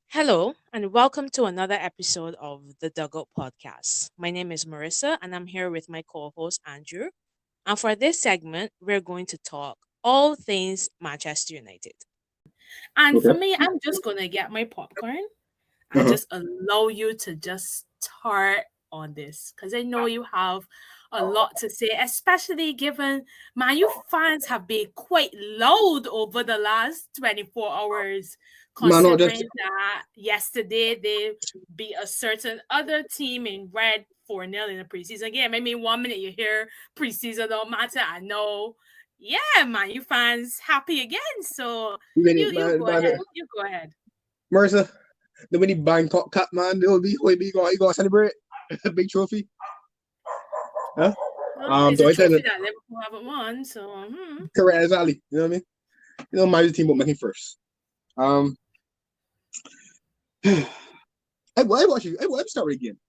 Hello, and welcome to another episode of the Dugout Podcast. My name is Marissa, and I'm here with my co host, Andrew. And for this segment, we're going to talk all things Manchester United. And for Okay. me, I'm just gonna get my popcorn and Uh-huh. just allow you to just start on this because I know you have a lot to say, especially given Man U fans have been quite loud over the last 24 hours, Man, not just considering that yesterday they beat a certain other team in red 4-0 in the preseason game. I mean, 1 minute you hear preseason don't matter. I know. Yeah, Man U fans happy again. So really, you go man, ahead. You go ahead. Marissa, the when he Bangkok Cup, man, he gonna celebrate a big trophy. Huh? Well, it's So a I tell trophy you, that Liverpool haven't won, so correct exactly. You know what I mean? My team will make him first. Um, I watch it. I start with a game.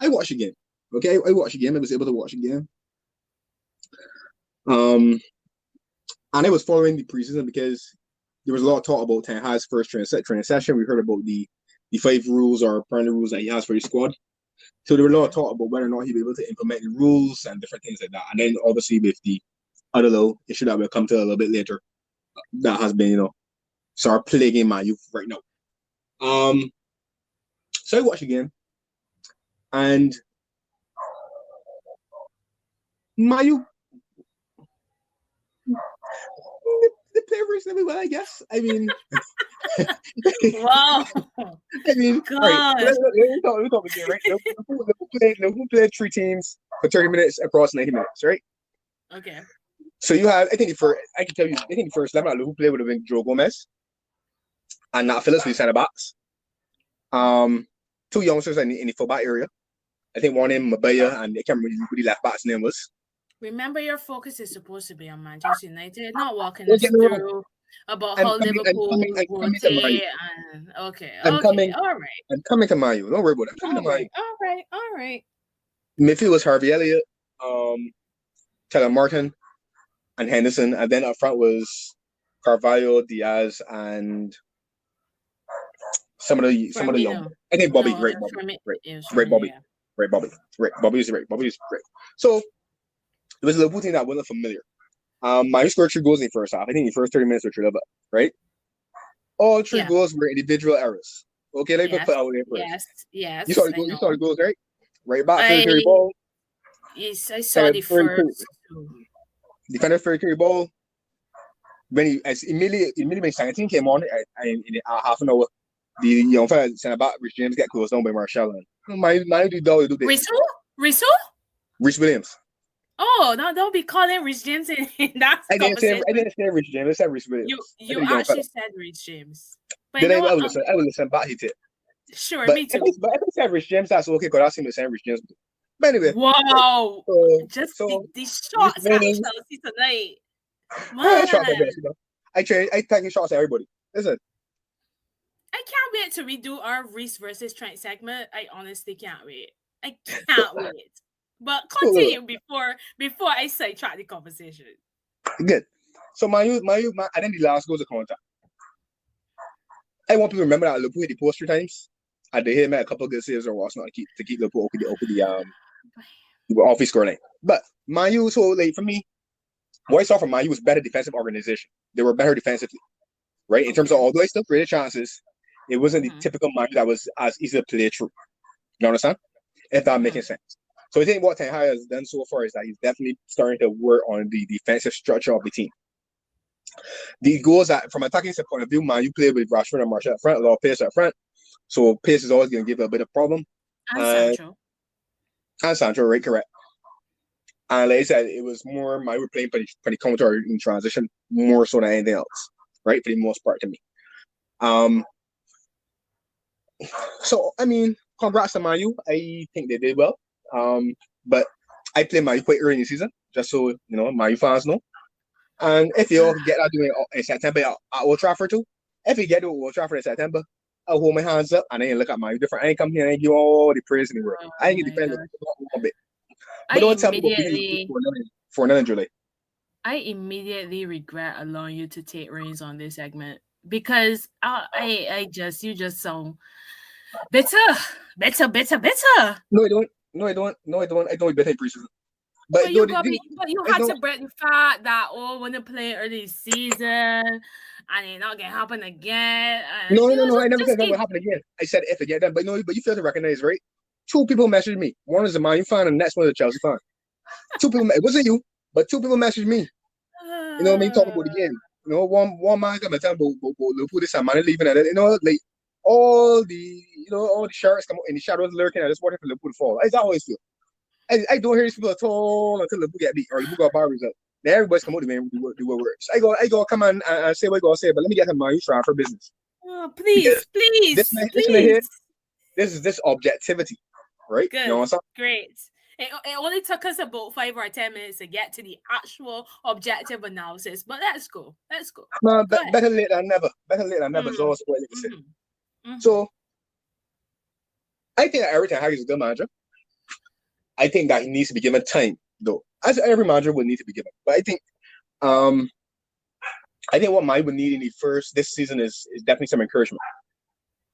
I watch a game. Okay, I watch a game. I was able to watch a game. Um, and I was following the preseason because there was a lot of talk about Ten Hag's first training session. We heard about the 5 rules or parental rules that he has for his squad. So there was a lot of talk about whether or not he'd be able to implement the rules and different things like that. And then obviously with the other little issue that we'll come to a little bit later, that has been, start plaguing my youth right now. So I watched again, and my youth, the play reasonably well, I guess. I mean, wow, all right. God, Let me talk again, right? Liverpool played 3 teams for 30 minutes across 90 minutes, right? okay, So you have, I think I can tell you, I think the first 11 that Liverpool played would have been Joe Gomez and Nat Phillips with centre backs. 2 youngsters in the fullback area. I think one named Mabaya, and I can't remember who the left back's name was. remember your focus is supposed to be on Manchester United, not walking Don't us get me wrong. through about I'm how coming, I'm Liverpool coming, I'm coming to rotate Mayu. and okay, I'm coming, all right, I'm coming to Mayu. Don't worry about it. I'm coming to Mayu. all right. Midfield was Harvey Elliott, Taylor Martin, and Henderson, and then up front was Carvalho, Diaz, and some of the young. Firmino, I think Bobby, no, right? Bobby, it was right, Firmino, Bobby, yeah. right, Bobby, right. Bobby's right. Bobby's right. So it was a Liverpool team that wasn't familiar. Mayu scored 3 goals in the first half. I think the first 30 minutes were 3 right? All 3 Yeah. goals were individual errors. Okay, let me Yes, put out there first. yes, You saw the I goals. You saw know. the goals, right? Right back, Philly I carry ball. yes, I saw Kind the of Philly first two. defender Philly carry ball. When immediately when Sangin came on, in half an hour, the young fella centre back Rich James get closed down by Marshall. And my do do this. Risu? Rich Williams. Oh, no, don't be calling Rich James in that conversation. I didn't say Rich James. I said Rich Williams. You actually said Rich James. But Then you know I what? will listen back hit it. Sure, But me too. if I said Rich James, that's okay because I seen the same Rich James. But anyway, Wow. Just so the shots at Williams, Chelsea tonight. shots at Man, best, I taking shots at everybody. Listen, I can't wait to redo our Reese versus Trent segment. I honestly can't wait. I can't wait. But continue before I sidetrack the conversation. good. So my I think the last goes to contact. I want people to remember that Liverpool hit the post 3 times. And they hit me a couple of good saves or what's not to keep Liverpool over the office score line. But Man U, so like for me, what I saw from Man U was better defensive organization. They were better defensively, right? In terms of although they still created chances, it wasn't the typical Man U that was as easy to play through. You understand? If that making sense. So I think what Ten Hag has done so far is that he's definitely starting to work on the defensive structure of the team. The goals that from attacking point of view, Man U play with Rashford and Martial up front, a lot of pace up front. So pace is always going to give a bit of problem. And Sancho, right, correct. And like I said, it was more Man U playing for the counter in transition more so than anything else, right? For the most part to me. So I mean, congrats to Man U. I think they did well. But I played Man U quite early in the season, just so Man U fans know. And if you all get that doing in September at Old Trafford too, if you get to Old Trafford in September, I'll hold my hands up and then look at Man U different. I ain't come here and I give all the praise in the world. I ain't get defended a bit. But don't tell me about beating Liverpool for another July. I immediately regret allowing you to take reins on this segment because I just you just so bitter. No, I don't. No, I don't. No, I don't. I don't better in preseason. But But no, you had to break the fact that when they play early season and it not gonna happen again. No. I never said that would happen again. I said if it get done, but no, but you fail to recognize, right? Two people messaged me. One is a Man U fan, and the next one is a Chelsea fan. Two people. It wasn't you, but two people messaged me. You know what I mean? Talking about the game. You know, one man got me telling about Liverpool this time, man leaving, and you know, like all the sharks come out in the shadows lurking. I just wanted for Liverpool to fall. That's how I feel. I don't hear these people at all until Liverpool get beat or Liverpool got bar result. Then everybody's come out to me and do what works. I go come on and say what I gotta say, but let me get him Man U trying for business. Oh, please. This is objectivity, right? Good. You know what I'm saying? Great. It only took us about 5 or 10 minutes to get to the actual objective analysis, but let's go. Man, better late than never. Is also what I say. So, I think that every time Harry's a good manager. I think that he needs to be given time, though. As every manager would need to be given. But I think what Mine would need in this season is definitely some encouragement,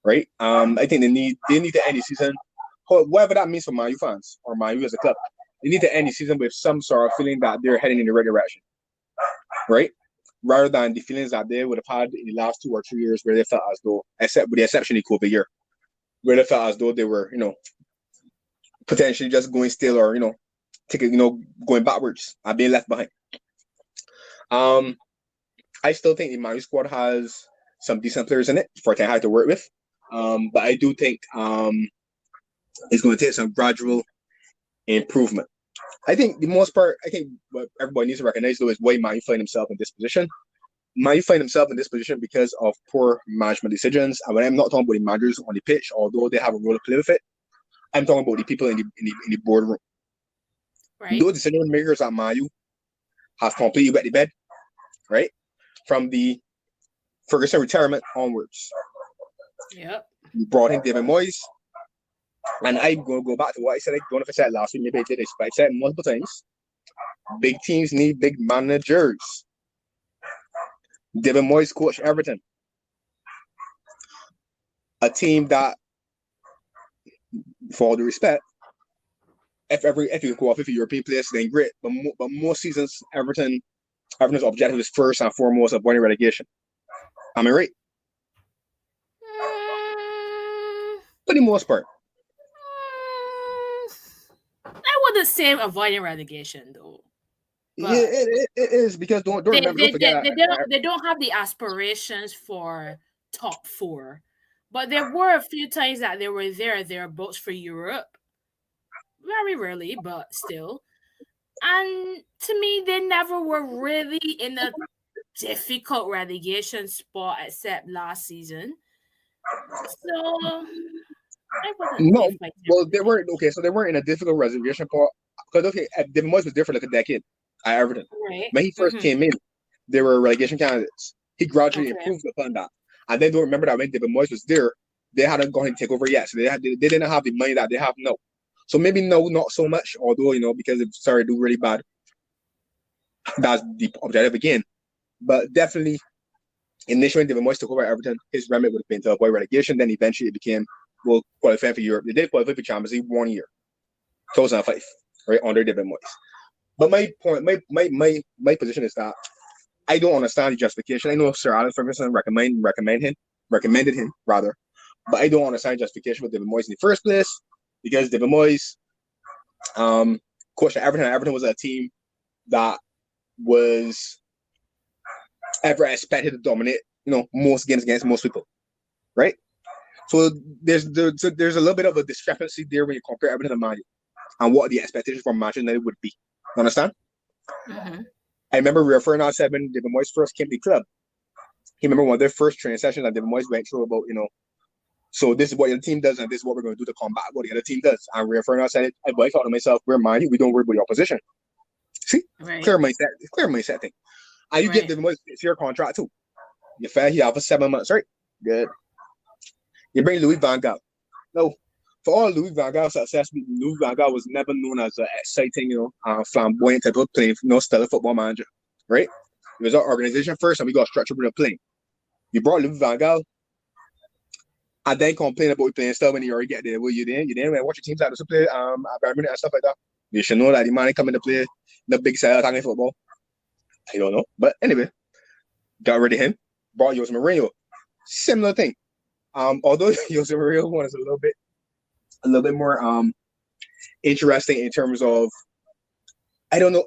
right? I think they need to end the season, whatever that means for Man U fans or Man U as a club. They need to end the season with some sort of feeling that they're heading in the right direction, right? Rather than the feelings that they would have had in the last 2 or 3 years, where they felt as though, except with the exception of the COVID year, where they felt as though they were, potentially just going still or going backwards and being left behind. I still think the Man U squad has some decent players in it for Ten Hag to work with, but I do think it's going to take some gradual improvement. I think the most part, what everybody needs to recognize though is why Man U find himself in this position. Man U find himself in this position because of poor management decisions, and when I'm not talking about the managers on the pitch, although they have a role to play with it, I'm talking about the people in the boardroom. Right. Those decision makers at Man U have completely wet the bed, right? From the Ferguson retirement onwards. Yep. We brought in David Moyes. And I'm going to go back to what I said. I don't know if I said it last week, maybe I did this, but I said it multiple times. Big teams need big managers. David Moyes coached Everton. A team that, for all due respect, if you go off with a European place, then great. But most seasons, Everton's objective is first and foremost avoiding relegation. Am I right? For the most part. I wouldn't say avoiding relegation though. Yeah, it is because don't forget they don't have the aspirations for top 4, but there were a few times that they were thereabouts for Europe. Very rarely, but still. And to me, they never were really in a difficult relegation spot except last season. So no, well, they weren't okay. So they weren't in a difficult relegation spot because David Moyes was there for like a decade at Everton. Right. When he first came in, they were relegation candidates. He gradually improved upon that, and then don't remember that when David Moyes was there, they hadn't gone and take over yet, so they didn't have the money that they have now. So maybe no, not so much, although, because it started to do really bad. That's the objective again. But definitely, initially when David Moyes took over Everton, his remit would have been to avoid relegation. Then eventually it became, qualifying for Europe. They did qualify for Champions League 1 year, 2005, right, under David Moyes. But my point, my position is that I don't understand the justification. I know Sir Alex Ferguson recommended him, rather. But I don't understand the justification for David Moyes in the first place. Because David Moyes coached at Everton. Everton was a team that was ever expected to dominate, most games against most people, right? So there's a little bit of a discrepancy there when you compare Everton and Man U and what the expectations from Manchester United would be. You understand? Mm-hmm. I remember referring to said when David Moyes first came to the club, he remember one of their first training sessions that David Moyes went through about, so this is what your team does, and this is what we're going to do to combat what the other team does. And referring to said, I thought to myself, we're Man U, we don't worry about the opposition. See? Right. Clear mindset thing. And you get David Moyes a 6-year contract too. You're fair, he have for 7 months, right? Good. You bring Louis Van Gaal. No. for all Louis Van Gaal's success, Louis Van Gaal was never known as an exciting, flamboyant type of playing, stellar football manager, right? It was our organization first, and we got structure with the playing. You brought Louis Van Gaal, and then complain about playing stuff when you already get there. Well, you didn't watch your teams out to play at Bayern Munich and stuff like that. You should know that the man coming to play the big side attacking football. I don't know, but anyway, got rid of him. Brought Jose Mourinho. Similar thing. Although Jose Mourinho one is a little bit more interesting in terms of, I don't know.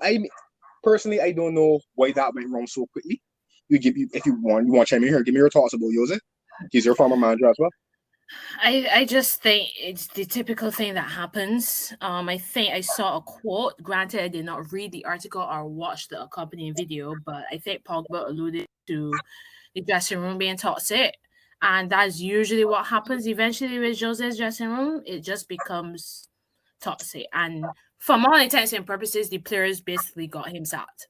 Personally, I don't know why that went wrong so quickly. If you want to chime in here, give me your thoughts about Jose. He's your former manager as well. I just think it's the typical thing that happens. I think I saw a quote. Granted, I did not read the article or watch the accompanying video, but I think Pogba alluded to the dressing room being toxic. And that's usually what happens eventually with Jose's dressing room. It just becomes toxic. And from all intents and purposes, the players basically got him sacked.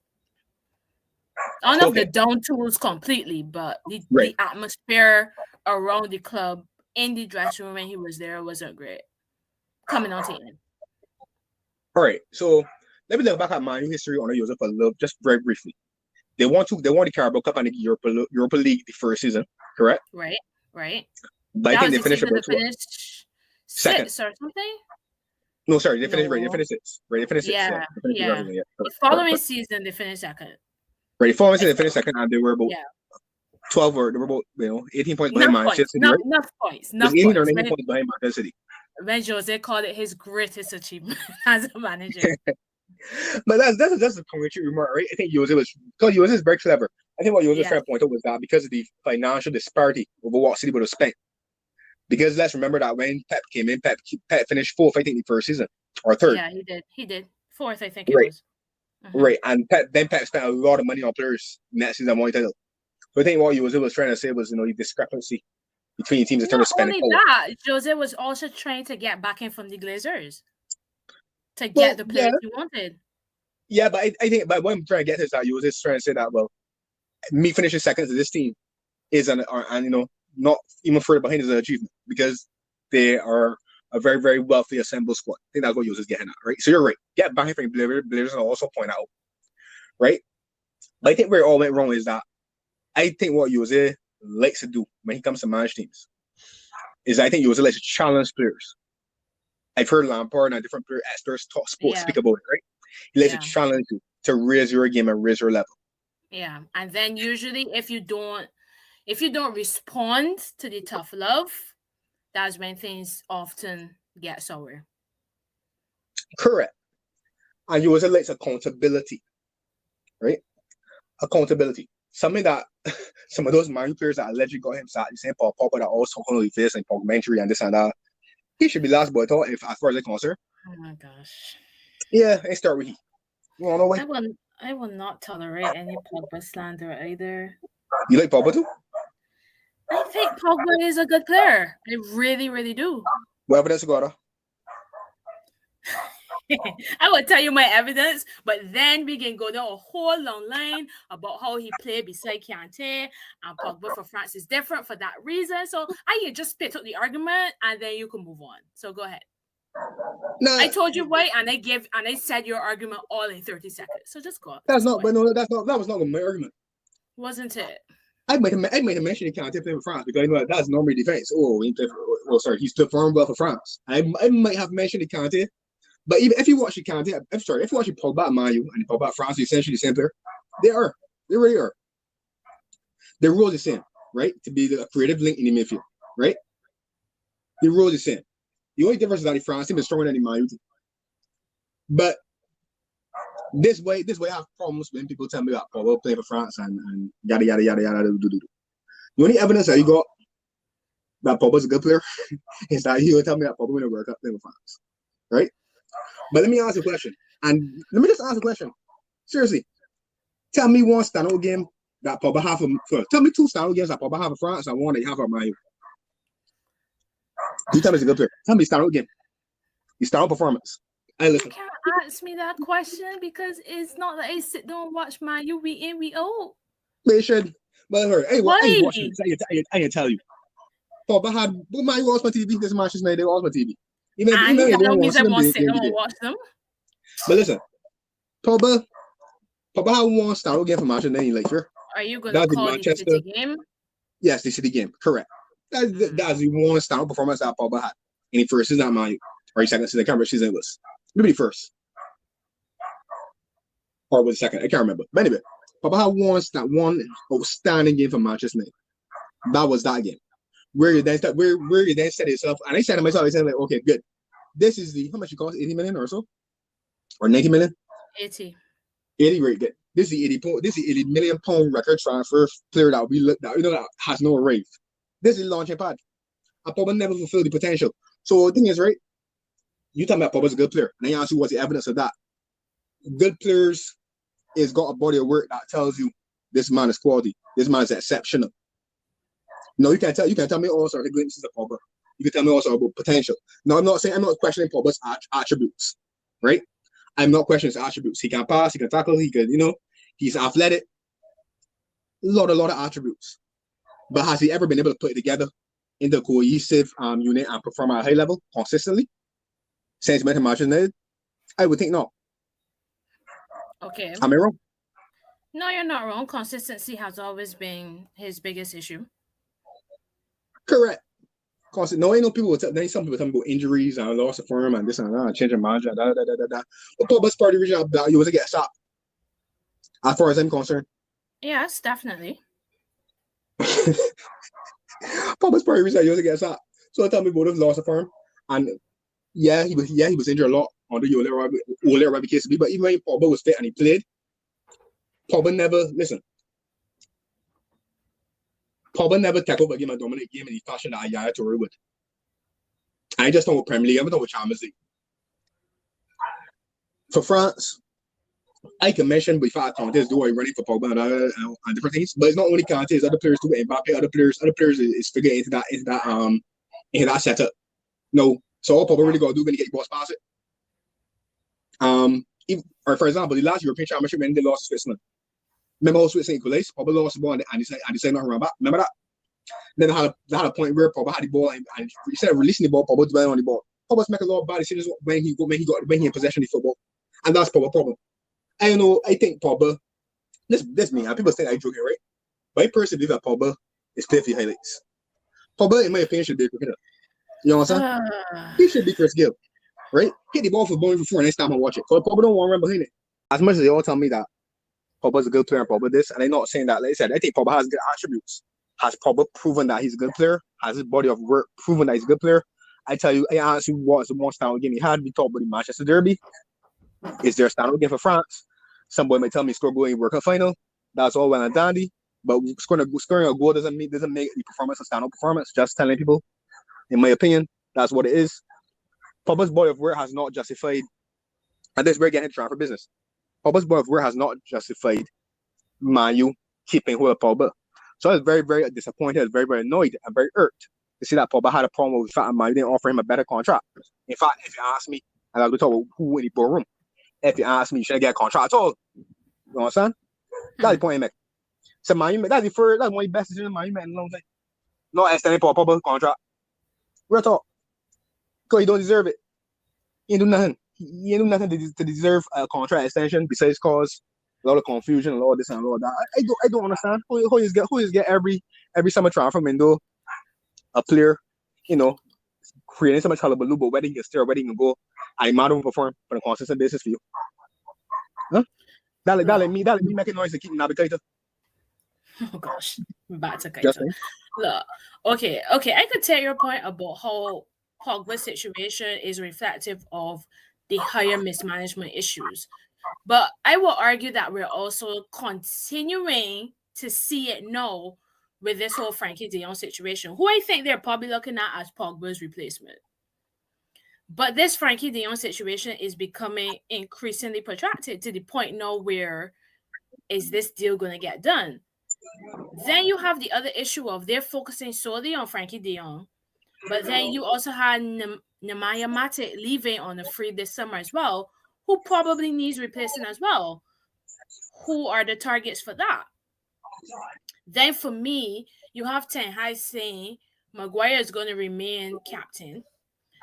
I don't know if the down tools completely, but the atmosphere around the club in the dressing room when he was there wasn't great. Coming on to end. All right, so let me look back at Man U history on Jose for a little, just very briefly. They won the Carabao Cup and the Europa League the first season, correct? Right. But I think they finished about second or something. No, sorry, they finished right. They finished sixth. Right, they finished sixth. Yeah. The following season, they finished second. Right, the following season, they finished second, and they were about 12 or they were about 18 points behind Manchester City. Enough points. 18 or 19 points behind Manchester City. When Jose called it his greatest achievement as a manager. But that's a commentary remark, right? I think Jose is very clever. I think what Jose was trying to point out was that because of the financial disparity over what City would have spent. Because let's remember that when Pep came in, Pep finished fourth, I think, the first season or third. Yeah, he did. Fourth, I think it was. Mm-hmm. Right, and Pep spent a lot of money on players next season one title. So I think what Jose was trying to say was, the discrepancy between teams in terms of spending. Not only that, Jose was also trying to get backing from the Glazers to get the players he wanted. Yeah, but I think, but what I'm trying to get is that Jose is trying to say that, well, me finishing second to this team is not even further behind is an achievement because they are a very, very wealthy assembled squad. I think that's what Jose's getting at, right? So you're right. Get backing from Glazers, and also point out, right? But I think where it all went wrong is that I think what Jose likes to do when he comes to manage teams is I think Jose likes to challenge players. I've heard Lampard and different experts talk sports speak about it, right? He likes to challenge you to raise your game and raise your level. Yeah, and then usually if you don't respond to the tough love, that's when things often get sour. Correct. And Jose likes accountability, right? Accountability. Something that some of those Man U players that allegedly got him sacked, the same Paul Pogba that also only faced and documentary and this and that. He should be last boy thought, if as far as I'm concerned. Oh my gosh. Yeah, I start with he. You wanna know why? I will not tolerate any Pogba slander either. You like Pogba too? I think Pogba is a good player. I really, really do. What evidence you got? I will tell you my evidence, but then we can go down a whole long line about how he played beside Kante, and Pogba for France is different for that reason. So I can just spit out the argument and then you can move on. So go ahead. No, I told you why, and I said your argument all in 30 seconds. So just go. That was not my argument. Wasn't it? I might have mentioned he can't play for France because that's normally defense. He's performed well for France. I might have mentioned he can't. But even if you watch the Kante, if you watch Pogba at Man U and Pogba at France, essentially the same player. They really are. Their role is the same, right? To be the creative link in the midfield, right? The role is the same. The only difference is that the France team is stronger than the Man U team. But this way I have problems when people tell me that Pogba playing for France and yada yada yada yada. The only evidence that you got that Pogba's a good player is that you will tell me that Pogba win a World Cup playing for France, right? But let me ask you a question. And let me just ask a question. Seriously. Tell me one standout game that Pogba have tell me two standout games that Pogba have for France and one that you have for Man U. You tell me he's a good player. Tell me standout game. His standout performance. You can't ask me that question because it's not that I sit down and watch Man U week in, week out. They should. But hey, I watch it. I can tell you. Pogba had Man U watch my TV. This match is made. They watch my TV. even And if they that don't don't want mean to see I them, want to sit they'll down be and there. watch them. But listen, Pogba, Pogba had one start game for Manchester United like sure. Are you gonna That's the call the Manchester. City game? Yes, the City game. Correct. That's the one standout performance that Pogba had in the first season at Man U. Or second season, I can't remember which season it was. Maybe the first. Or was the second. I can't remember. But anyway, Pogba had one outstanding game for Manchester United. That was that game. Where you then set yourself, and I said to myself, I said like, okay, good. This is the how much it cost, 80 million or so? Or 90 million? 80. 80 right good. This is the 80 million pound record transfer player that we look that that has no arrived. This is the launching pad. And Pogba never fulfilled the potential. So the thing is, right, you talking about Pogba's a good player. And I ask you what's the evidence of that. Good players is got a body of work that tells you this man is quality. This man is exceptional. No, you can tell me all sorts of glimpses of Pogba. You can tell me also about potential. No, I'm not questioning Pogba's attributes, right? I'm not questioning his attributes. He can pass, he can tackle, he can, he's athletic. A lot of attributes. But has he ever been able to put it together in the cohesive unit and perform at a high level consistently since he met Manchester United? I would think no. Okay. Am I wrong? No, you're not wrong. Consistency has always been his biggest issue. Correct. No, I know people will then some people tell me about injuries and loss of form and this and that, change of manager, da. But Pogba's part of the reason that you was to get stopped. As far as I'm concerned. Yes, definitely. Pogba's part of the reason you was to get stopped. So tell me about his loss of form. And he was injured a lot under Ole case to be, but even when Pogba was fit and he played, Pogba never tackled a game and dominate game in the fashion that Yaya Toure would. I just don't with Premier League, I'm not with Champions League. For France, I can mention before Conte do I running for Pogba and different things, but it's not only Conte, it's other players too. Mbappe, other players is figured into that setup. No, so all Pogba really got to do when he get the ball past it. Or for example, the last European Championship when they lost to Switzerland. Remember how Switzerland equalized? Pogba lost the ball and they said nothing wrong back. Remember that? Then they had a point where Pogba had the ball and instead of releasing the ball, Pogba dwelling on the ball. Pogba's making a lot of bad decisions when he in possession of the football, and that's Pogba's problem. I don't know. I think Pogba. This me. And people say I joking, right? But I personally believe that Pogba is playing for highlights. Pogba, in my opinion, should be a cricketer. You know what I'm saying? He should be Chris Gill, right? Hit the ball for bowling for 4 and next time I watch it. So Pogba don't want to run behind it. As much as they all tell me that Pogba's a good player and Pogba this, and I'm not saying that. Like I said, I think Pogba has good attributes. Has Pogba proven that he's a good player? Has his body of work proven that he's a good player? I tell you, I ask you what's the most standout game he had. We talked about the Manchester Derby. Is there a standout game for France? Some boy might tell me score goal in World Cup final. That's all well and dandy. But scoring a goal doesn't make the performance a standout performance. Just telling people, in my opinion, that's what it is. Pogba's body of work has not justified, and this we're getting into transfer business. Pogba's body of work has not justified Man U keeping hold of Pogba. So I was very, very disappointed. I was very, very annoyed and very irked to see that Pogba had a problem with the fact that Man U didn't offer him a better contract. In fact, if you ask me, and I'll be talking about who in the ballroom, if you ask me, you shouldn't get a contract at all. You know what I'm saying? That's the point I make. So Man U, that's one of the best decisions Man U made in a long time. Not extending Pogba contract. Real talk. Because he don't deserve it. He ain't do nothing. He ain't do nothing to deserve a contract extension besides cause a lot of confusion, a lot of this and a lot of that. I don't understand who is get every summer transfer window a player, creating so much hullabaloo, but whether he can stay or whether he can go, and man will perform on a consistent basis for you. Huh? That let me making noise to keep Naby Keita. Oh gosh, back to Keita. Look, okay, I could take your point about how Pogba's situation is reflective of the higher mismanagement issues. But I will argue that we're also continuing to see it now with this whole Frankie de Jong situation, who I think they're probably looking at as Pogba's replacement. But this Frankie de Jong situation is becoming increasingly protracted to the point now where is this deal going to get done? Then you have the other issue of they're focusing solely on Frankie de Jong, but then you also had Nemanja Matic leaving on a free this summer as well, who probably needs replacing as well. Who are the targets for that? Then for me, you have Ten Hag saying Maguire is going to remain captain.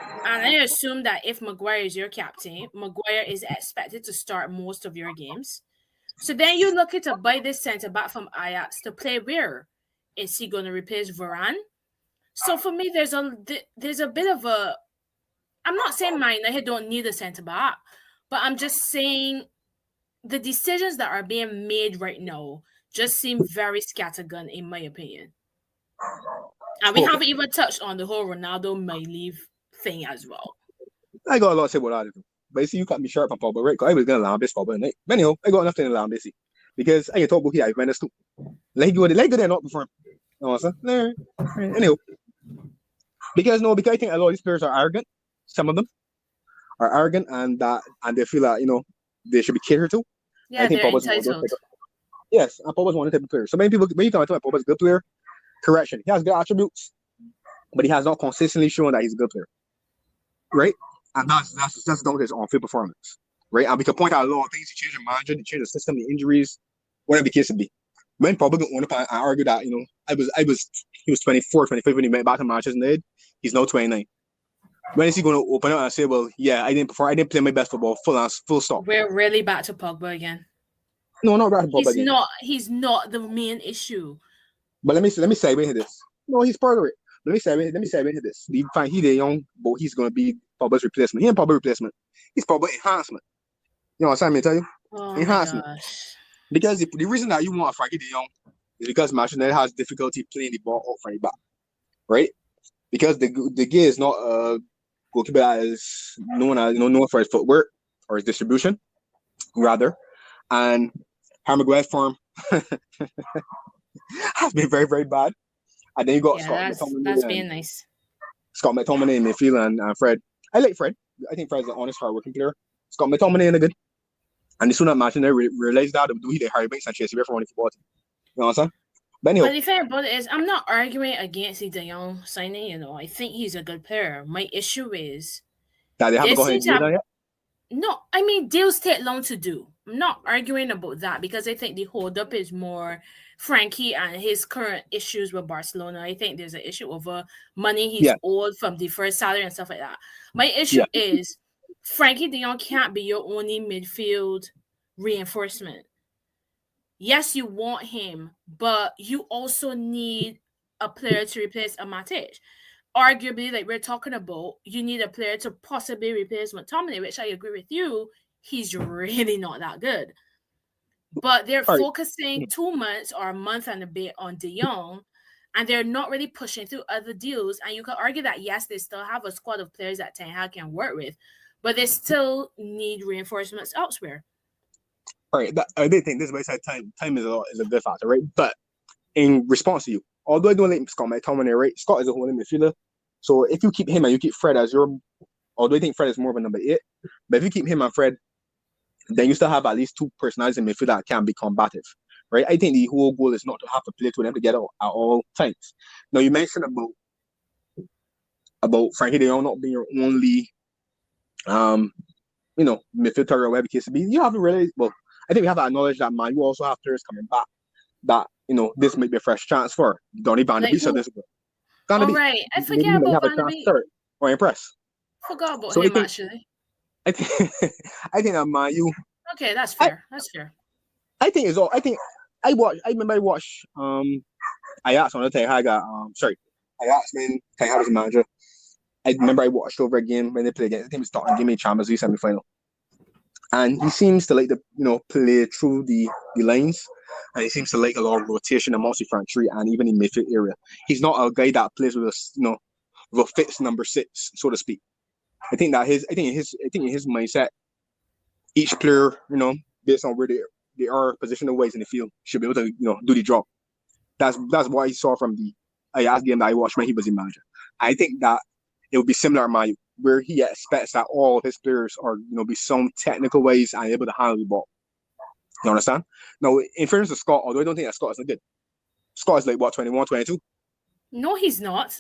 And I assume that if Maguire is your captain, Maguire is expected to start most of your games. So then you look at to buy this centre back from Ajax to play where? Is he going to replace Varane? So for me, there's a bit of a. I'm not saying Man United don't need a centre back, but I'm just saying the decisions that are being made right now just seem very scattergun, in my opinion. And we Okay. haven't even touched on the whole Ronaldo may leave thing as well. I got a lot to say about that. But you see, you cut me sharp on Pogba, right? Because I was going to lamb this Pogba tonight. But anyhow, I got enough to lamb this. Because I can talk about here, I've managed to. Like good, not before. No, sir. Anyhow, because I think a lot of these players are arrogant. Some of them are arrogant, and they feel that they should be catered to. I Yeah, think they're Pogba's one of those entitled. type of, yes, and Pogba's one of the type of players. So many people, when you tell me Pogba's a good player, correction, he has good attributes, but he has not consistently shown that he's a good player, right? And that's down to his on-field performance, right? And we can point out a lot of things. He changed the manager, he changed the system, the injuries, whatever the case may be. When Pogba got on up and argue that he was 24, 25 when he went back to Manchester United. He's now 29. When is he going to open up and say, well, yeah, I didn't play my best football, full stop? We're really back to Pogba again. No, not right Pogba again. He's not the main issue. But let me segue into this. No, he's part of it. Let me segue into this. He the young, but he's going to be Pogba's replacement. He ain't Pogba's replacement. He's Pogba's enhancement. You know what I'm saying? Tell you? Oh Enhancement. my gosh. Because the reason that you want Frankie de Jong is because Manchester United has difficulty playing the ball off right back, right? Because the guy is not a goalkeeper that is known for his footwork or his distribution, rather, and Harry Maguire's form has been very, very bad. And then you got Scott McTominay. That's being nice. Scott McTominay in midfield and Fred. I like Fred. I think Fred's an honest, hard-working player. Scott McTominay in a good. And as soon as matching, they realized that they do the Harry Banks and Chelsea for one football team. You know what I'm saying? But anyway. But the thing about it is, I'm not arguing against the De Jong signing. I think he's a good player. My issue is that they haven't got any deal yet. No, I mean deals take long to do. I'm not arguing about that because I think the holdup is more Frankie and his current issues with Barcelona. I think there's an issue over money he's owed from the first salary and stuff like that. My issue is Frankie de Jong can't be your only midfield reinforcement. Yes, you want him, but you also need a player to replace a Matic. Arguably, like we're talking about, you need a player to possibly replace McTominay, which I agree with you. He's really not that good. But they're focusing 2 months or a month and a bit on De Jong, and they're not really pushing through other deals. And you could argue that, yes, they still have a squad of players that Ten Hag can work with, but they still need reinforcements elsewhere. All right, I did think this is why I said time is a good factor, right? But in response to you, although I don't like Scott McTominay, right? Scott is a holding midfielder. So if you keep him and you keep Fred as your, although I think Fred is more of a number 8, but if you keep him and Fred, then you still have at least 2 personalities in midfield that can be combative, right? I think the whole goal is not to have to play to them together at all times. Now you mentioned about Frankie de Jong not being your only, midfielder or whatever the case be. You have to really, I think we have to acknowledge that, man, you also have players coming back that, this might be a fresh chance for Donny Van de Beek. So this is right. I forget about Van de Beek. Or impress. Forgot about him, actually. I think that man, you. Okay, that's fair. That's fair. I think it's all. I think I remember I watched Ajax on the Ten Hag. Ajax when Ten Hag was a manager. I remember I watched over a game when they played against. I think it was Tottenham, game in Champions League semi-final. And he seems to like to play through the lines, and he seems to like a lot of rotation amongst the front three and even in midfield area. He's not a guy that plays with with a fixed number 6, so to speak. I think in his mindset, each player, based on where they are positioned ways in the field, should be able to do the job. That's what I saw from the Ajax game that I watched when he was in manager. I think that it would be similar to Manu, where he expects that all of his players are, be some technical ways and able to handle the ball. You understand? Now, in fairness to Scott, although I don't think that Scott is not good, Scott is like, what, 21, 22? No, he's not.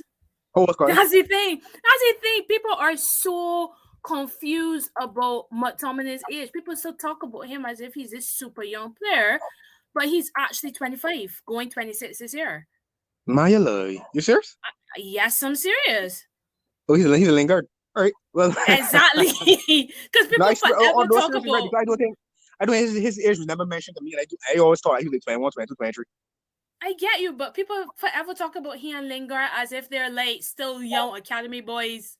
Oh, what's going on? That's the thing. People are so confused about McTominay's age. People still talk about him as if he's this super young player, but he's actually 25, going 26 this year. Maya, you serious? Yes, I'm serious. Oh, he's a Lingard. All right. Well, Exactly. Because people forever no, talk seriously, right? about. Because I don't think his age was never mentioned to me. Like I always thought he was like 21, 22, 23. I get you, but people forever talk about he and Lingard as if they're like still young academy boys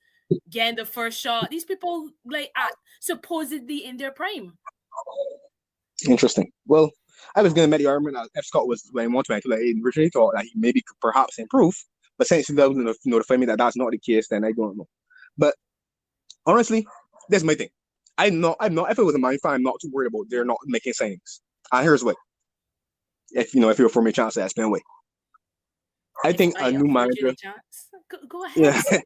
getting the first shot. These people like are supposedly in their prime. Interesting. Well, I was gonna make the argument that F. Scott was 21, 22. Like, I originally thought that he maybe could perhaps improve, but since he doesn't notify me that that's not the case, then I don't know. But honestly, that's my thing. I'm not. If it was a Man fan, I'm not too worried about they're not making signings. And here's why. If you're for me, chance to explain why. I If think I a new afford you manager. the chance, go ahead. Yeah,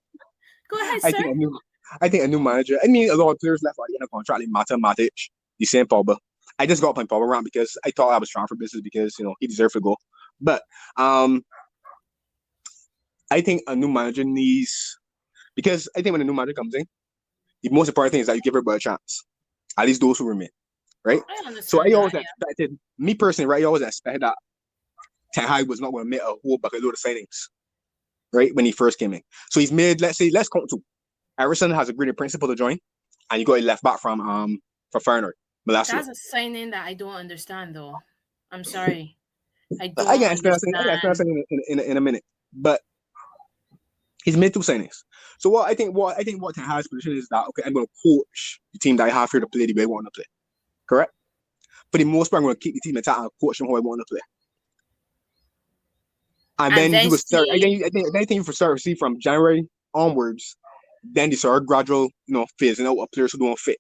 Go ahead, I sir. think a new. I think a new manager. I mean, a lot of players left at the end of contract, like Mata, Matic, the same Pogba. I just got playing Pogba around because I thought I was trying for business because he deserved to go. But I think a new manager needs because I think when a new manager comes in, the most important thing is that you give everybody a chance. At least those who remain, right? I So I understand always that. Yeah. expected, me personally, right? I always expected that Ten Hag was not going to make a whole bucket load of signings, right? When he first came in. So he's made, let's count two. Harrison has agreed in principle to join, and you got a left back from Feyenoord, Malacio. That's a signing that I don't understand, though. I'm sorry, I don't I can explain understand. something in a minute, but he's made two signings. So what Ten Hag's position is that okay, I'm going to coach the team that I have here to play the way I want to play, correct? For the most part, I'm going to keep the team intact and coach them how I want to play. And And then then you will start. see, I think you start to see from January onwards. Then they start gradual, phasing out of players who don't fit.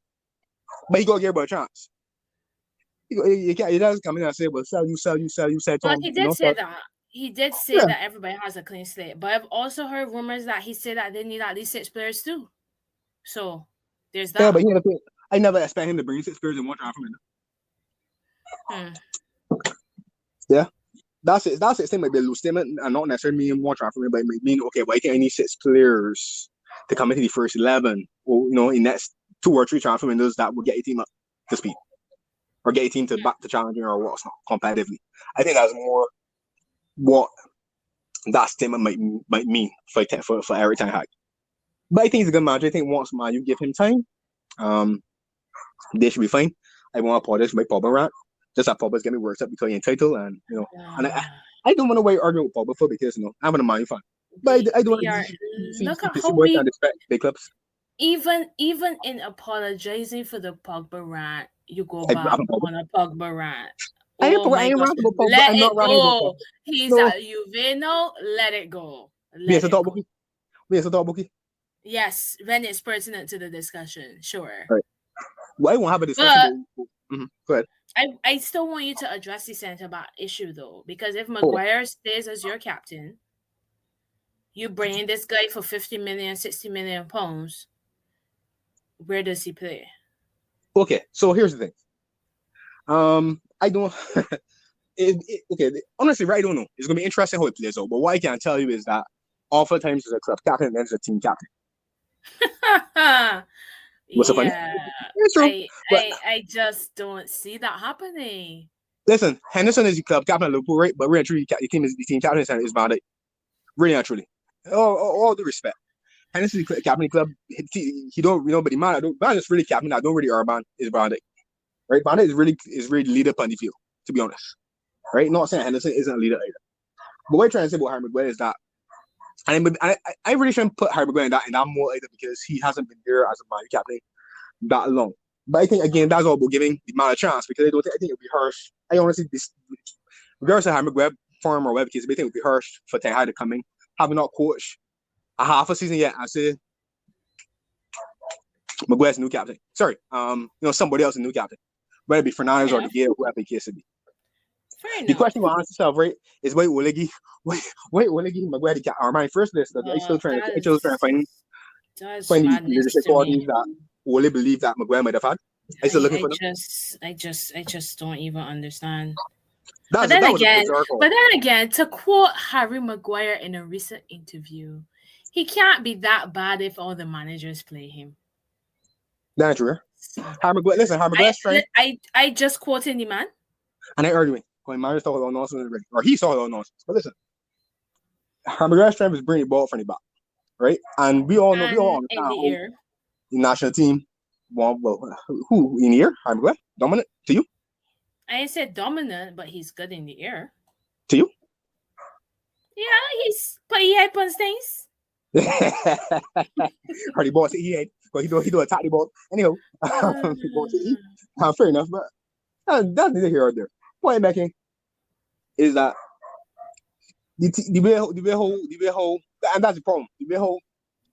But you gotta give everybody a chance. You can't. He doesn't come in and say, "Well, sell, well, Tom." he did say Sell. that. He did say Yeah, that everybody has a clean slate. But I've also heard rumors that he said that they need at least 6 players too. So there's yeah, that. but I never expect him to bring 6 players in one transfer window. Hmm. Yeah, that's it. That's it. It might be a loose statement, and not necessarily mean one transfer window, but it might mean okay, why can't I need 6 players to come into the first 11, or in next 2 or 3 transfer windows that will get a team up to speed. Or get a team to back to challenging or what's not competitively. I think that's more what that statement might mean for Eric Ten Hag. But I think he's a good manager. I think once you give him time, they should be fine. I want to apologize for my Pogba rant. Just that Pogba's getting me worked up because he's entitled, and and I don't want to wait arguing with Pogba for because I'm a Man fan. But I don't want we are. to Look at see how boys we and respect big clubs. even in apologizing for the Pogba rant, you go I back haven't Pogba. on a Pogba rant. I Oh my ain't gosh, ranting about Pogba. let I'm not it ranting about go. Pogba. He's No, at Juve now. Let it go. we have Let to it talk go. bookie. We have to talk bookie. Yes, when it's pertinent to the discussion, sure. Right. Well, I won't have a discussion. But Go ahead. I still want you to address the centre back issue though, because if Oh, Maguire stays as your captain, you bring in this guy for 50 million, 60 million pounds. Where does he play? okay. So here's the thing. I don't. Okay, honestly, right? I don't know. It's gonna be interesting how it plays out. But what I can tell you is that oftentimes there's a club captain and then there's a team captain. What's so funny? Yeah, It's true. But I just don't see that happening. listen, Henderson is the club captain of Liverpool, right? But really, truly, the team captain is Van Dijk. Really, and truly. All due respect. Henderson is the captain of the club. He don't, but the man is really captain. I don't really Urban is Van Dijk, right? Van Dijk is really leader up on the field, to be honest, right? Not saying Henderson isn't a leader either. But what I'm trying to say about Harry Maguire is that, and I really shouldn't put Harry Maguire in that more either because he hasn't been there as a Man U captain that long. But I think again that's all about giving the man a chance because I think it would be harsh. I honestly, regardless of Harry Maguire form or whatever case, I think it would be harsh for Ten Hag to come in, having not coached a half a season yet, and say Maguire's new captain. Sorry, somebody else is new captain, whether it be Fernandes or De Gea or whatever the case it be. Fair The enough. question will ask yourself, right, is why Maguire the captain or my first list? I still trying to find That's these madness leadership to me. qualities that Ole believe that Maguire might have had. I still looking for them. I just don't even understand. That But was a bizarre call. then again, to quote Harry Maguire in a recent interview, he can't be that bad if all the managers play him. That's true. Harry Maguire's strength. I just quoted the man. And I arguing. When Myers thought all nonsense already. Or he saw all nonsense. But listen, Harry Maguire's strength is bringing the ball from the back. Right? And we all understand In the air. the national team. Well, who in the air? Harry Maguire, dominant to you, I ain't said dominant, but he's good in the air. to you. Yeah, but he had pun things. Hardy ball he ain't, but he do a tiny ball. Anyhow, fair enough, but that's neither here or there. Point back in is that the way how, and that's the problem. The way how,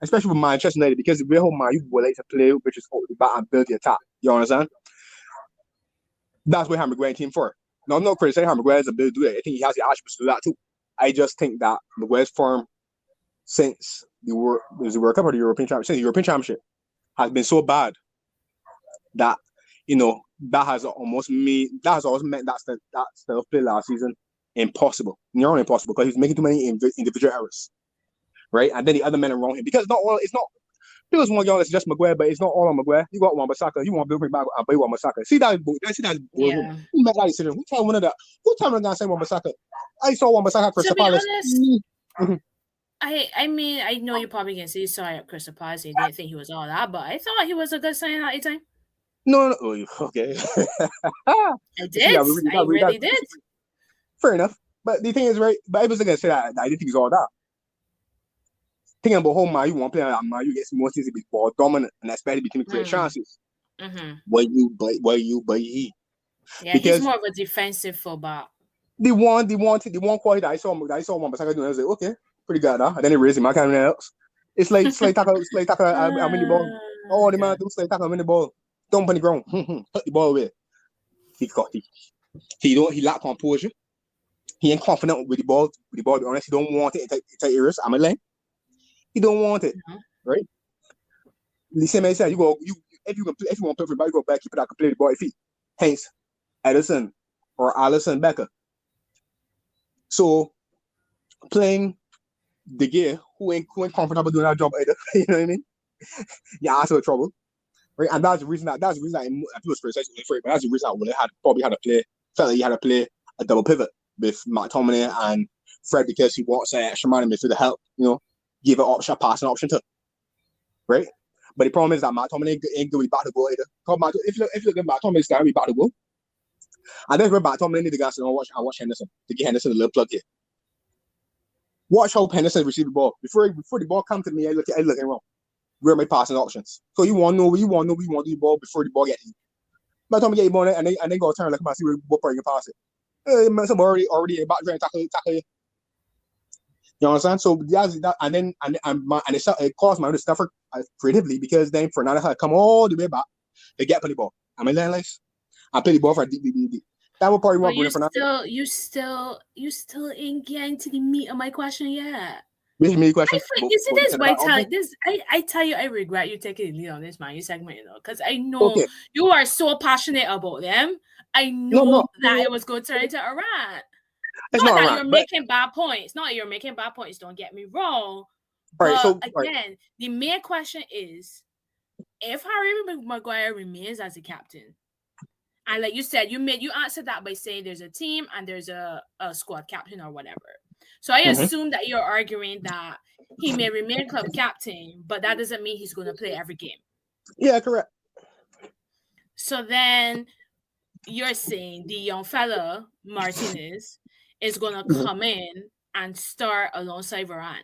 especially with Manchester United, because the way how Man U would like to play, which is out the back and build the attack. You understand? That's what Harry Maguire team for. Now, I'm not criticizing Harry Maguire's ability to do it. I think he has the attributes to do that too. I just think that Maguire's form since the World Cup or the European Championship, since the European Championship, has been so bad that that has almost meant that style of play last season impossible, nearly impossible, because he's making too many individual errors, right? And then the other men around him, because it's not. Because one y'all is just Maguire, but it's not all on Maguire. You got Wan-Bissaka, you want to bring back and buy Wan-Bissaka. See that Yeah. Who made that decision? Who told one of that? Who told one of that saying Wan-Bissaka? I saw Wan-Bissaka for To be Palace. honest, I mean, I know you probably can see sorry at Crystal Palace. You didn't think he was all that, but I thought he was a good sign at the time. No. Okay. I did. I really did. Fair enough. But the thing is, right? But I was going to say that I didn't think he was all that. Thinking about how Mayu won't play, Mayu gets more seasons to be ball dominant, and especially becoming create chances. Why you, he? Yeah, because he's more of a defensive fullback. The one quality that I saw Wan-Bissaka doing, I was like, okay, pretty good, huh? And then he raised him, I can't else. It's like tackle, I win the ball. Oh, the man do slay tackle, win the ball. Dump on the ground, put the ball away. He lack composure. He ain't confident with the ball. To be honest, he don't want it in tight areas. I'm a lane. He don't want it, right? The same as I said, if you want to play everybody, you go back, keep it out, can play the ball feet. Hence, Edison or Alisson Becker. So playing the gear who ain't comfortable doing that job either. You know what I mean? Yeah, also trouble. Right? And that's the reason I was precisely afraid, but that's the reason I would have probably had to play a double pivot with McTominay and Fred, because he wants an extra man in midfield to help, give an option, pass an option to. Right? But the problem is that McTominay ain't going to be back to goal either. If you look at McTominay's style, be back to goal. And that's where McTominay need to go and watch Henderson to get Henderson a little plug here. Watch how Henderson receive the ball. Before the ball comes to me, I look wrong. Where are my passing options? So you want to know where you want to do the ball before the ball gets you. McTominay get the ball and they go turn like, come on, see what part you can pass it. Somebody already about trying to tackle you. You understand? So that, and it caused my stuff creatively, because then Fernando had to come all the way back to get the ball. I mean, then I play the ball for deep. That would probably work with Fernando. You still ain't getting to the meat of my question yet. Which me question? You see this? I tell you, I regret you taking the lead on this Man U segment, because I know you are so passionate about them. I know that it was going to turn into a rant. It's not that you're making bad points. Not that you're making bad points. Don't get me wrong. But again, the main question is, if Harry Maguire remains as a captain, and like you said, you answered that by saying there's a team and there's a squad captain or whatever. So I assume that you're arguing that he may remain club captain, but that doesn't mean he's going to play every game. Yeah, correct. So then you're saying the young fella, Martinez, is going to come in and start alongside Varane.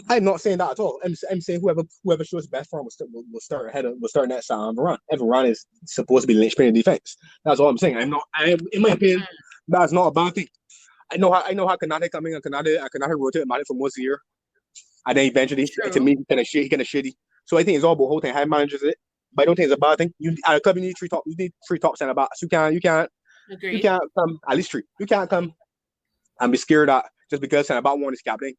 I'm not saying that at all. I'm saying whoever shows best form will start ahead of next time Varane. And Varane is supposed to be linchpin in defense. That's all I'm saying. In my opinion, that's not a bad thing. I know how Kanate come in and Kanate rotate Mane for most of the year. And then eventually, to me, he kind of shitty. So I think it's all about whole thing. How manages it. But I don't think it's a bad thing. At a club, you need three top center backs. You can't come at least three. You can't come and be scared that just because center back one is captain,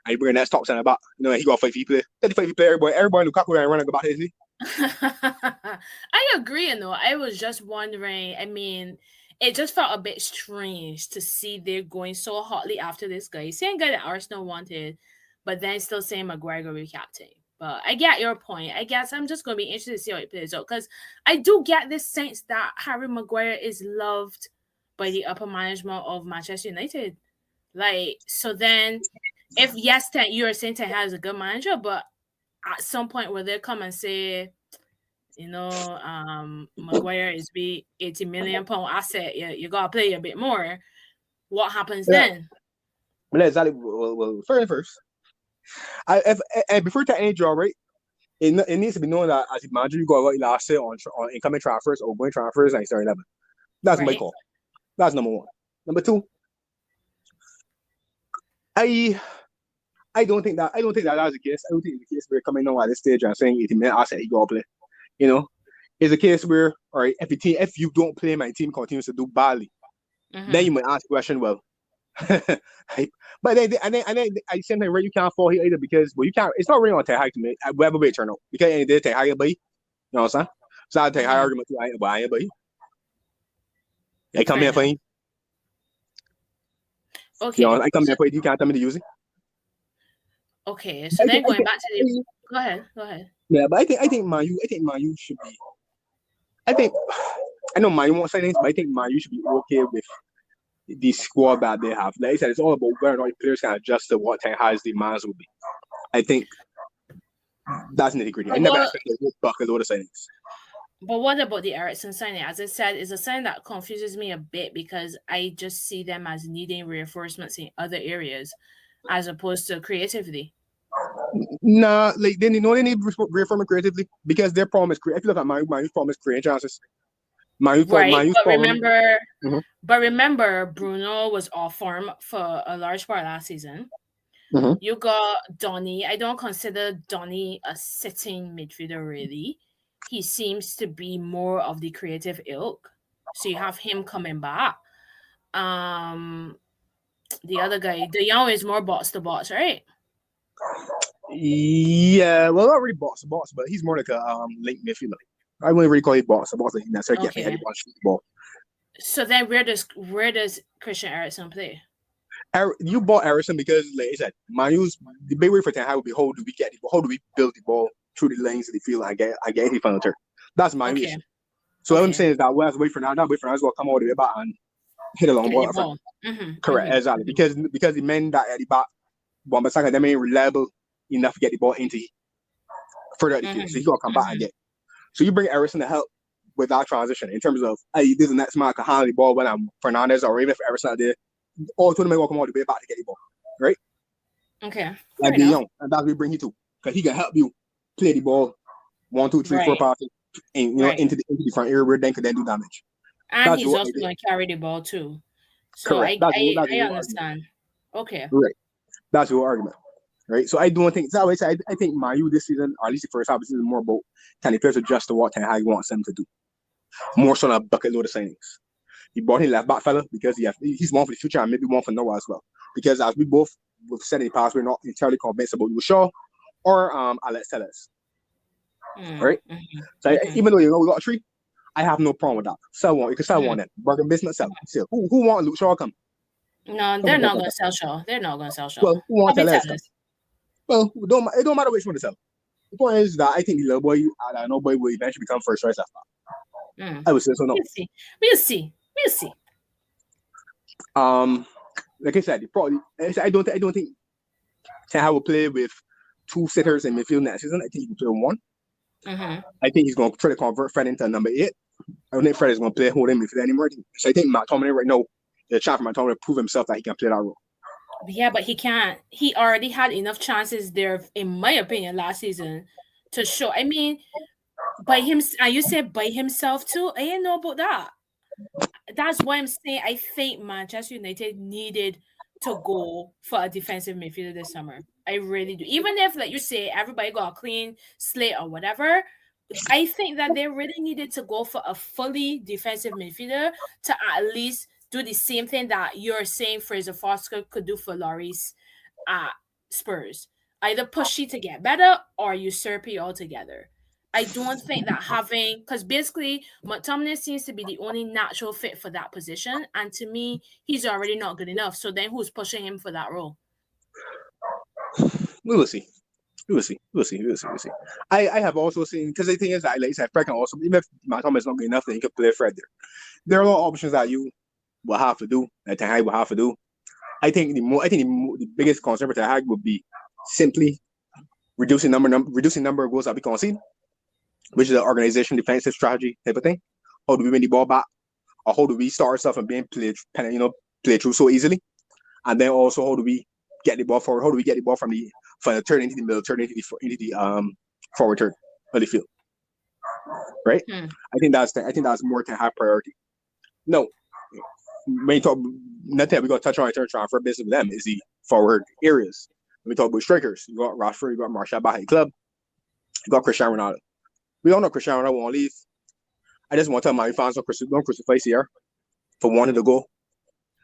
and you bring that top center back, he got 5 feet play. 35 feet play, everybody Lukaku and running about his knee. I agree, I was just wondering, I mean, it just felt a bit strange to see they're going so hotly after this guy. Same guy that Arsenal wanted, but then still saying Maguire will be captain. But I get your point. I guess I'm just going to be interested to see how it plays out, because I do get this sense that Harry Maguire is loved by the upper management of Manchester United. So then, if yes, that you're saying Ten Hag is a good manager, but at some point will they come and say, Maguire is be 80 million pound asset. You gotta play a bit more. What happens Yeah, then? but that's exactly first. And before taking any draw, right? It needs to be known that as a manager, you got right last year on incoming transfers or going transfers and starting 11. That's my Right. call. That's number one. Number two, I I don't think that that's the case. I don't think it's the case where coming on at this stage and saying 80 minutes asset you gotta play. You know, it's a case where all right, if you don't play, my team continues to do badly, then you might ask the question, well, but then at the same time, right, you can't fall here either because well, you can't. It's not really on Ten Hag to me. Whatever way it turn out, because any day Ten Hag, buddy, you know what I'm saying? So I take high argument to I ain't, buddy. I come Fair here for enough. you. Okay. You know, I come here for you. You can't tell me to use it. Okay. So then going back to the. Go ahead. Go ahead. Yeah, but I think Man U should be. I think I know Man U won't say things, but I think Man U should be okay with the squad that they have. Like I said, it's all about whether or not the players can adjust to what Ten Hag's demands will be. I think that's nitty gritty. I never expected a bucket load of signings. But what about the Ericsson signing? As I said, it's a sign that confuses me a bit because I just see them as needing reinforcements in other areas as opposed to creativity. Nah, like they need reforming creatively because their problem is if you look at Man U's problem is creating chances. Man U's problem. But remember, Bruno was off form for a large part last season. You got Donny. I don't consider Donny a sitting midfielder really. He seems to be more of the creative ilk. So you have him coming back. The other guy, De Jong is more box to box, right? Yeah, well, not really box to box, but he's more like a link midfielder. I wouldn't really call it box to box. Like necessarily get the ball, shoot the ball. So then, where does Christian Eriksen play? You bought Eriksen because, like I said, the big way for Ten Hag would be how do we build the ball through the lanes of the field and get any final turn. That's my issue. So what I'm saying is that we have to wait for now. Not wait for now. As well, come all the way back and hit a long ball. Correct, exactly. Because the men that at the back, Wan-Bissaka, they ain't reliable enough to get the ball into further out the field. So you gotta come back and get. So you bring Eriksen to help with that transition in terms of this is the next man can handle the ball when I'm Fernandez or even if Eriksen out there. All two of them will come all the way back to get the ball, right? Okay. Like De Jong, and that's what we bring you to, because he can help you play the ball 1, 2, 3, 4 passes, and into the front area where then could then do damage. And that's he's also going to carry the ball too. So correct. I understand. Okay. Right. That's your argument, right? So I don't think I think Man U this season, or at least the first half of the season, more about can the players adjust to what Ten Hag wants them to do, more so than a bucket load of signings. He brought in left back fella because he's one for the future and maybe one for now as well. Because as we both said in the past, we're not entirely convinced about Shaw or Alex Telles. Right? So even though we got a tree, I have no problem with that. Sell one. You can sell one then. Bargain business sell. So who want Luke Shaw come? No, they're not going to sell Shaw. They're not going to sell Shaw. Well, who wants Telles come? Well, it don't matter which one to sell. The point is that I think the little boy, I know boy will eventually become first choice left back. I would say so. No. We'll see. Like I said, I don't think Ten Hag will play with 2 sitters in midfield next season. I think he will play with 1. I think he's going to try to convert Fred into number 8. I don't think Fred is going to play holding midfield anymore. So I think McTominay right now, there's a chance for McTominay to prove himself that he can play that role. Yeah, but he can't. He already had enough chances there, in my opinion, last season to show. I mean, by him, and you said by himself too. I didn't know about that. That's why I'm saying I think Manchester United needed to go for a defensive midfielder this summer. I really do. Even if, like you say, everybody got a clean slate or whatever, I think that they really needed to go for a fully defensive midfielder to at least do the same thing that you're saying Fraser Foster could do for Lloris at Spurs. Either push you to get better or usurp you altogether. I don't think that because basically McTominay seems to be the only natural fit for that position. And to me, he's already not good enough. So then who's pushing him for that role? We will see. I have also seen, because the thing is that, like I said, Fred can also, even if McTominay is not good enough, then he can play Fred there. There are a lot of options that you will have to do, that Ten Hag will have to do. I think the biggest concern for Ten Hag would be simply reducing number of goals that we concede, which is an organization defensive strategy type of thing. How do we win the ball back, or how do we start ourselves from being played through so easily, and then also how do we get the ball forward? How do we get the ball from the turn into the middle, turn into the forward turn of the field, right? I think that's more to high priority. No, when you talk, nothing we got to touch on in terms of transfer business with them is the forward areas. When we talk about strikers, you got Rashford, you got Martial back at the club, you got Cristiano Ronaldo. We all know Cristiano Ronaldo won't leave. I just want to tell my fans don't crucify here for wanting to go.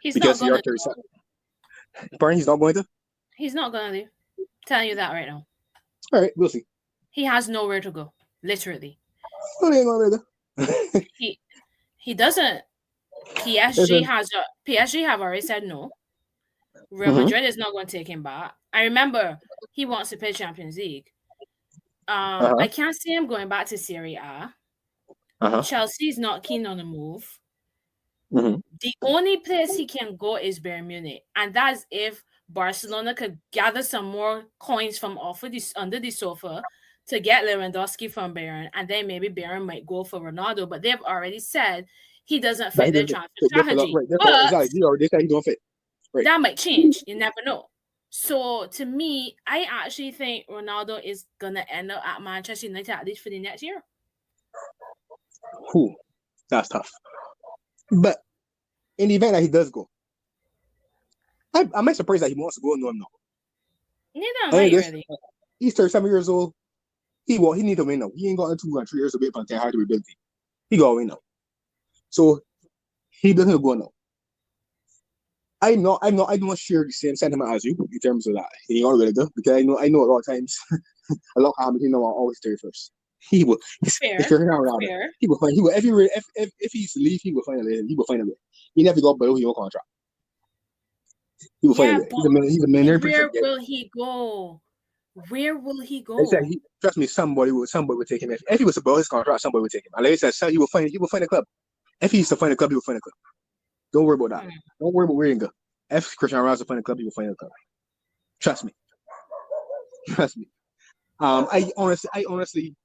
He's not going to. Pardon, he's not going to? He's not going to. Telling you that right now. All right, we'll see. He has nowhere to go, literally. Well, he ain't going to. He doesn't. PSG have already said no. Real Madrid is not going to take him back. I remember he wants to play Champions League. I can't see him going back to Serie A. Chelsea's not keen on the move. The only place he can go is Bayern Munich, and that's if Barcelona could gather some more coins from under the sofa to get Lewandowski from Bayern, and then maybe Bayern might go for Ronaldo. But they've already said he doesn't fit their transfer strategy. That might change. You never know. So to me, I actually think Ronaldo is gonna end up at Manchester United at least for the next year. That's tough. But in the event that he does go, I'm not surprised that he wants to go. No, I'm not. Really. He's 37 years old. He need to win now. He ain't got 2 or 3 years to wait for Ten Hag to rebuild it. He got to win now. So he doesn't go now. I don't share the same sentiment as you in terms of that. He ain't gonna go because I know a lot of times a lot of times are always 31st. He will. Fair. He will find. He will everywhere. If he's to leave, he will find a way. He will find a way. He never got below his contract. He will find a way. He's a millionaire. Where will he go? Where will he go? Trust me, somebody would take him. If he was above his contract, somebody would take him. And like I said, he will find a club. If he's to find a club, he will find a club. Don't worry about that. Don't worry about where he go. If Cristiano Ronaldo find a club, he will find a club. Trust me. I honestly,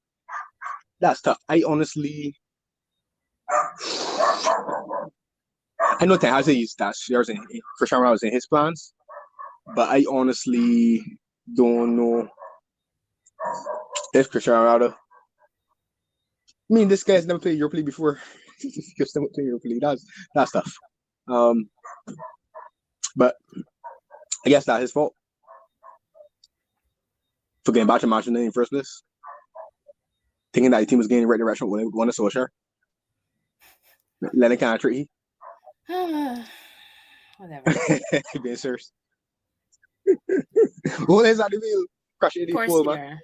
that's tough. I know Ten Hag says that shares in Cristiano Ronaldo is in his plans, but I honestly don't know if Cristiano Ronaldo. I mean, this guy's never played Europa League before. Just never played Europa League. That's tough. But I guess that's his fault for getting back to Manchester United in the first place. Thinking that the team was getting in the right direction when they were going to Solskjaer. Letting kind of tricky. Whatever. Being serious. What is that? The crash in the pool, man.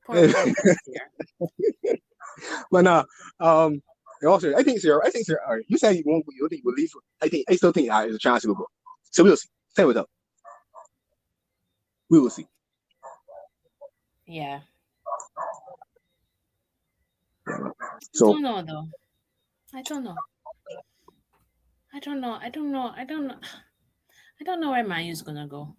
Poor But nah, also I think Sarah. You say you won't. You think you will leave. I still think there's a chance he will go. So we'll see. Stay with us. We will see. Yeah. So I don't know though. I don't know where Man U's gonna go.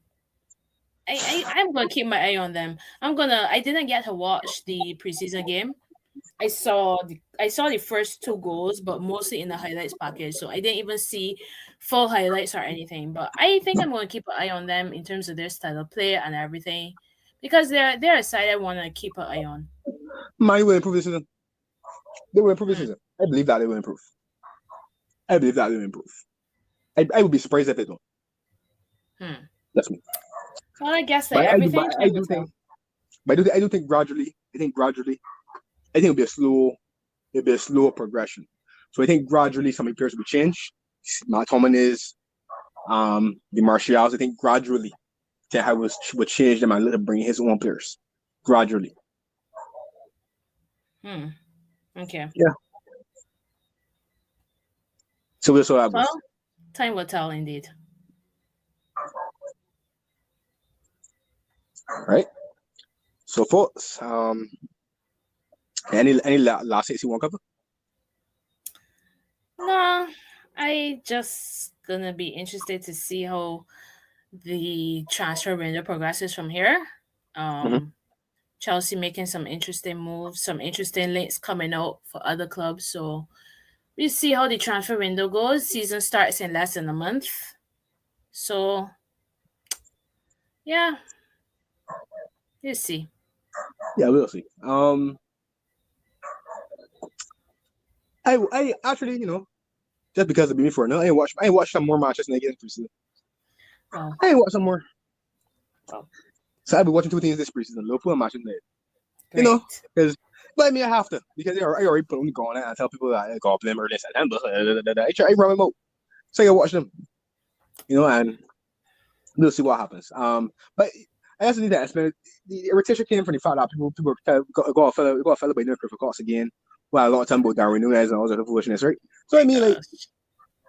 I'm gonna keep my eye on them. I didn't get to watch the preseason game. I saw the first 2 goals, but mostly in the highlights package. So I didn't even see full highlights or anything. But I think I'm gonna keep an eye on them in terms of their style of play and everything. Because they're a side I wanna keep an eye on. Man U will improve this season. They will improve this season. I believe that they will improve. I would be surprised if they don't. That's me. Well, I guess that everything. I do think gradually. It'll be a slow progression. So I think gradually some players will change. Matt is, the Martials. I think gradually, Ten Hag will change them and let him bring his own players gradually. Okay. Yeah. So we'll see what happens. Well, time will tell, indeed. All right. So, folks, any last things you want to cover? No, I just gonna be interested to see how the transfer window progresses from here. Chelsea making some interesting moves, some interesting links coming out for other clubs. So we'll see how the transfer window goes. Season starts in less than a month. So yeah, we'll see. Yeah, we'll see. I actually, just because of being for no, I ain't watched some more matches again preseason. Wow. I ain't watched some more. Wow. So I've been watching two things this preseason. Liverpool and matching there. Great. Because but I mean I have to because I already put on the go on it and I tell people that I got them early September. I run them out. So I watch them. And we'll see what happens. But I also need to explain the irritation came from the fact that people got a fellow by Nurkic for course again. Well, a lot of time about Darwin Nunes and all that foolishness, right? So I mean, like,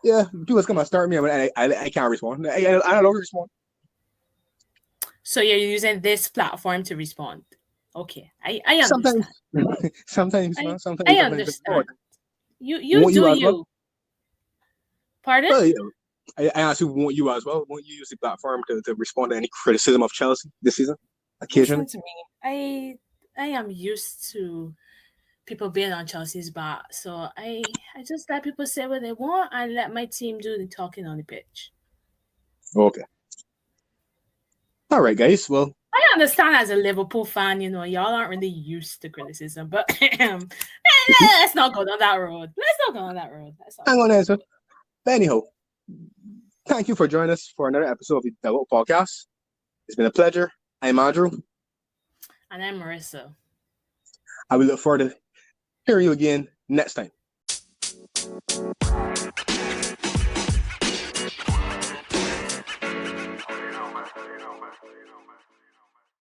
yeah, people come and start me, and I can't respond. I don't respond. So you're using this platform to respond. Okay, I understand. Sometimes, I sometimes. understand. You Won't do you as well? you. Pardon? Well, I actually want you as well. Won't you use the platform to respond to any criticism of Chelsea this season? Occasionally. Listen to me. I am used to people being on Chelsea's back, so I just let people say what they want and let my team do the talking on the pitch. Okay. All right, guys. Well, I understand as a Liverpool fan, y'all aren't really used to criticism, but let's not go down that road. hang on, answer. But anyhow, thank you for joining us for another episode of the Double Podcast. It's been a pleasure. I'm Andrew. And I'm Marissa. I will look forward to hearing you again next time.